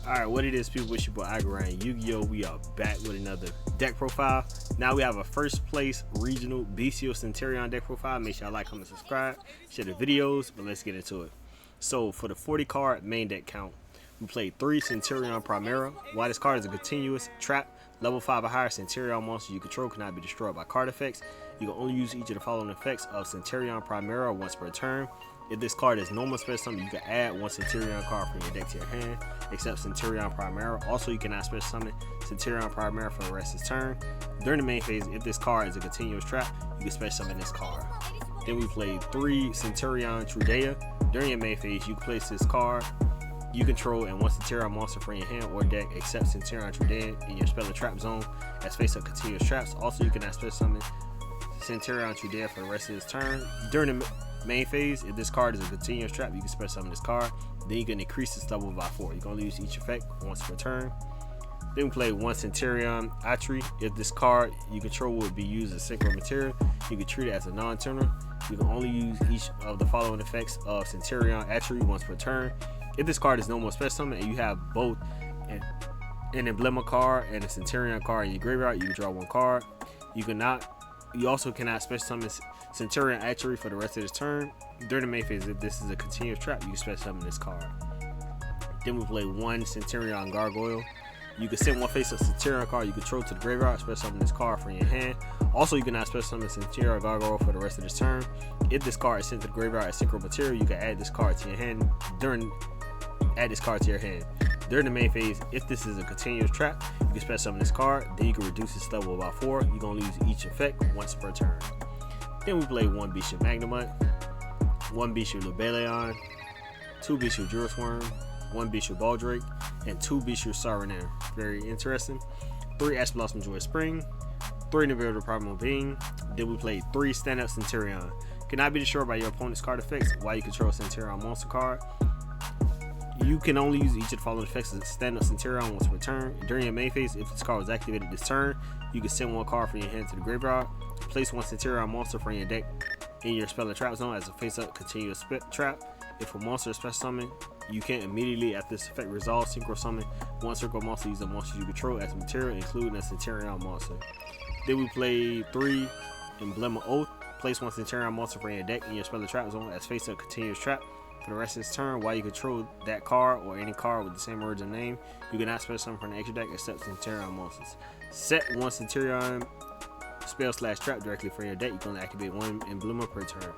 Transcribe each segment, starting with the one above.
Alright, what it is, people, it's your boy Agran Yu-Gi-Oh! We are back with another deck profile. Now we have a first place regional Bystial Centur-Ion deck profile. Make sure y'all like, comment, subscribe, share the videos, but let's get into it. So for the 40 card main deck count, we played 3 Centur-Ion Primera. While this card is a continuous trap, level 5 or higher Centur-Ion monsters you control cannot be destroyed by card effects. You can only use each of the following effects of Centur-Ion Primera once per turn. If this card is normal special summon, you can add one Centur-Ion card from your deck to your hand, except Centur-Ion Primera. Also, you cannot special summon Centur-Ion Primera for the rest of the turn. During the main phase, if this card is a continuous trap, you can special summon this card. Then we played 3 Centur-Ion Suda. During your main phase, you can place this card you control and one Centur-Ion monster from your hand or deck, except Centur-Ion Suda in your spell or trap zone as face up continuous traps. Also, you cannot special summon Centur-Ion Suda for the rest of this turn. During the main phase, if this card is a continuous trap, you can special summon this card. Then you can increase its level by 4. You can only use each effect once per turn. Then we play 1 Centur-Ion Atri. If this card you control would be used as synchro material, you can treat it as a non-turner. You can only use each of the following effects of Centur-Ion Atri once per turn. If this card is no more special summon and you have both an emblema card and a Centur-Ion card in your graveyard, you can draw 1 card. You also cannot special summon Centur-Ion Atri for the rest of this turn. During the main phase, if this is a continuous trap, you can special summon this card. Then we play 1 Centur-Ion Gargoyle. You can send one face of Centur-Ion card you control to the graveyard, special summon this card from your hand. Also, you cannot special summon Centur-Ion Gargoyle for the rest of this turn. If this card is sent to the graveyard as synchro material, you can add this card to your hand. Add this card to your hand. During the main phase, if this is a continuous trap, you can special summon this card. Then you can reduce its level by 4. You can only use each effect once per turn. Then we play 1 Bystial Magnemite, 1 Bystial Lobelion, 2 Bystial Jurosworm, 1 Bystial Baldrake, and 2 Bystial Sarunan. Very interesting. 3 Ash Blossom Joy Spring, 3 Nibiru Primal Being. Then we play 3 Stand-Up Centur-Ion. Cannot be destroyed by your opponent's card effects while you control Centur-Ion monster card. You can only use each of the following effects of Stand-Up Centur-Ion once per turn. During your main phase, if this card was activated this turn, you can send 1 card from your hand to the graveyard. Place 1 Centur-Ion monster from your deck in your spell or trap zone as a face-up continuous trap. If a monster is special summoned, you can immediately, after this effect resolves, synchro summon 1 circle monster using the monster you control as material, including a Centur-Ion monster. Then we play 3 Emblema Oath. Place 1 Centur-Ion monster from your deck in your spell or trap zone as face-up continuous trap. For the rest of this turn, while you control that card or any card with the same origin name, you cannot special summon from the extra deck except Centur-Ion monsters. Set 1 Centur-Ion spell/trap directly from your deck. You can only activate 1 emblema per turn.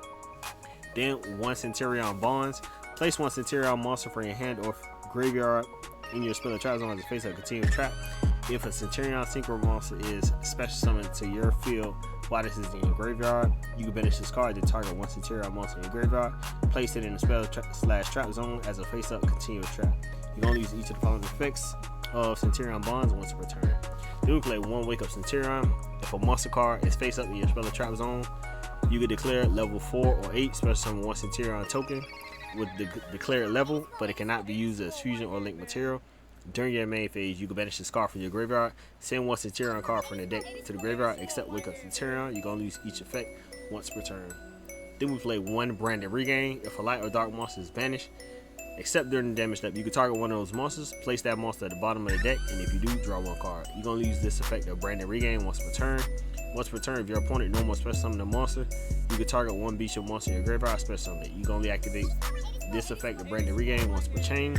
Then 1 Centur-Ion Bonds. Place 1 Centur-Ion monster from your hand or graveyard in your spell or trap zone as a face-up continuous trap. If a Centur-Ion synchro monster is special summoned to your field while this is in your graveyard, you can banish this card to target 1 Centur-Ion monster in your graveyard. Place it in the spell/trap zone as a face-up continuous trap. You can only use each of the following effects of Centur-Ion Bonds once per turn. Then we play 1 Wake Up Centur-Ion. If a monster card is face up in your spell or trap zone, you can declare level 4 or 8 special summon 1 Centur-Ion token with the declared level, but it cannot be used as fusion or link material. During your main phase, you can banish this card from your graveyard. Send 1 Centur-Ion card from the deck to the graveyard, except Wake Up Centur-Ion. You can only use each effect once per turn. Then we play 1 Branded Regain. If a light or dark monster is banished, except during the damage step, you can target one of those monsters, place that monster at the bottom of the deck, and if you do, draw 1 card. You can only use this effect of Branded Regain once per turn. Once per turn, if your opponent no more special summon a monster, you can target 1 Bystial monster in your graveyard, special summon it. You can only activate this effect of Branded Regain once per chain.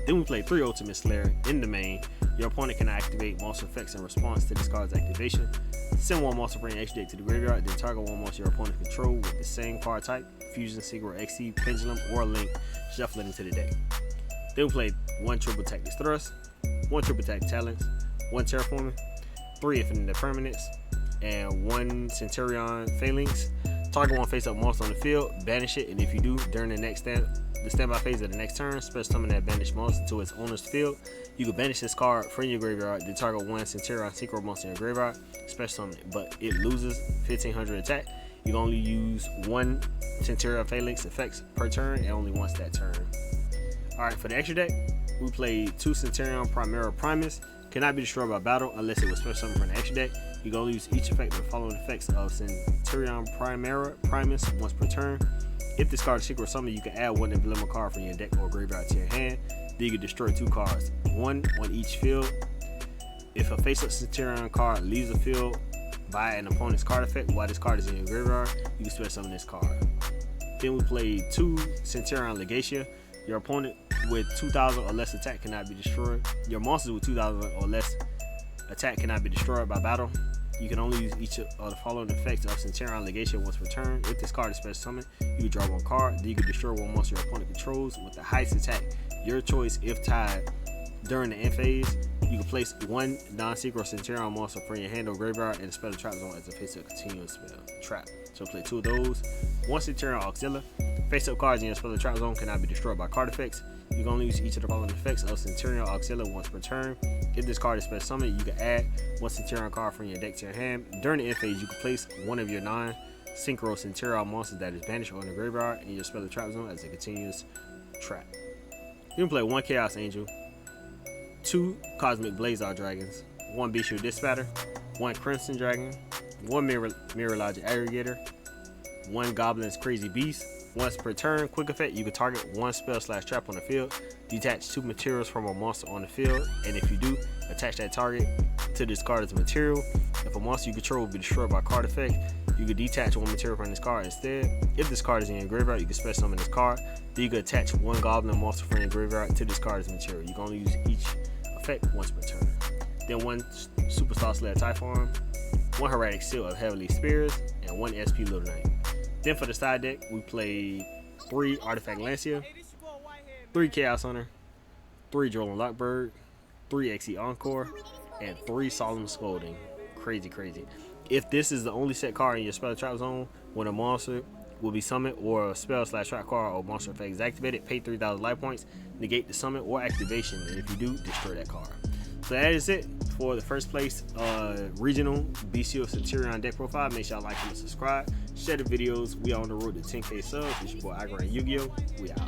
Then we play 3 Ultimate Slayer in the main. Your opponent can activate monster effects in response to this card's activation. Send 1 monster from your extra deck to the graveyard, then target 1 monster your opponent control with the same card type, Fusion, Synchro, XC, Pendulum, or Link, shuffle it into the deck. Then we play 1 Triple Tactics Thrust, 1 Triple Attack Talents, 1 Terraforming, 3 Infinite Permanents, and 1 Centur-Ion Phalanx. Target 1 face-up monster on the field, banish it, and if you do, during the standby phase of the next turn, special summon that banished monster to its owner's field. You can banish this card from your graveyard, then target 1 Centur-Ion synchro monster in your graveyard, special summon it, but it loses 1500 attack. You can only use 1 Centur-Ion Phalanx effects per turn and only once that turn. Alright, for the extra deck, we played 2 Centur-Ion Primera Primus. Cannot be destroyed by battle unless it was special summoned from the extra deck. You can only use each effect of the following effects of Centur-Ion Primera Primus once per turn. If this card is secret summon, you can add 1 emblema card from your deck or graveyard to your hand. then you can destroy 2 cards, 1 on each field. If a face-up Centur-Ion card leaves the field by an opponent's card effect while this card is in your graveyard, you can special summon this card. Then we played 2 Centur-Ion YUGIOH. Your opponent with 2,000 or less attack cannot be destroyed. Your monsters with 2,000 or less attack cannot be destroyed by battle. You can only use each of the following effects of Centur-Ion YUGIOH once per turn. If this card is special summoned, you can draw 1 card. Then you can destroy 1 monster your opponent controls with the highest attack, your choice if tied. During the end phase, you can place 1 non-synchro Centur-Ion monster from your hand or graveyard and spell the trap zone as a face-up continuous spell trap. So play 2 of those. 1 Centur-Ion Auxiliary. Face-up cards in your spell the trap zone cannot be destroyed by card effects. You can only use each of the following effects of Centur-Ion Auxiliary once per turn. If this card is special summoned, you can add 1 Centur-Ion card from your deck to your hand. During the end phase, you can place 1 of your non-synchro Centur-Ion monsters that is banished or in the graveyard and your spell the trap zone as a continuous trap. You can play 1 Chaos Angel, 2 Cosmic Blazar Dragons, 1 Bystial Dispatcher, 1 Crimson Dragon, 1 Mirror Logic Aggregator, 1 Goblin's Crazy Beast. Once per turn, quick effect, you can target 1 spell/trap on the field, detach 2 materials from a monster on the field, and if you do, attach that target to this card as a material. If a monster you control will be destroyed by card effect, you can detach 1 material from this card instead. If this card is in your graveyard, you can special summon this card. Then you can attach 1 goblin monster from your graveyard to this card as material. You can only use each effect once per turn. Then 1 Superstar Slayer Typhon, 1 Heretic Seal of Heavenly Spears, and 1 SP Little Knight. Then for the side deck, we played 3 Artifact Lancia, 3 Chaos Hunter, 3 Drolan Lockbird, 3 XE Encore, and 3 Solemn Scolding. Crazy. If this is the only set card in your spell trap zone, when a monster will be summoned or a spell/trap card or monster effect is activated, pay 3,000 life points, negate the summon or activation, and if you do, destroy that card. So that is it for the first place regional Bystial Centur-Ion deck profile. Make sure y'all like and subscribe, share the videos. We are on the road to 10K subs. It's your boy YUGIOH. We out.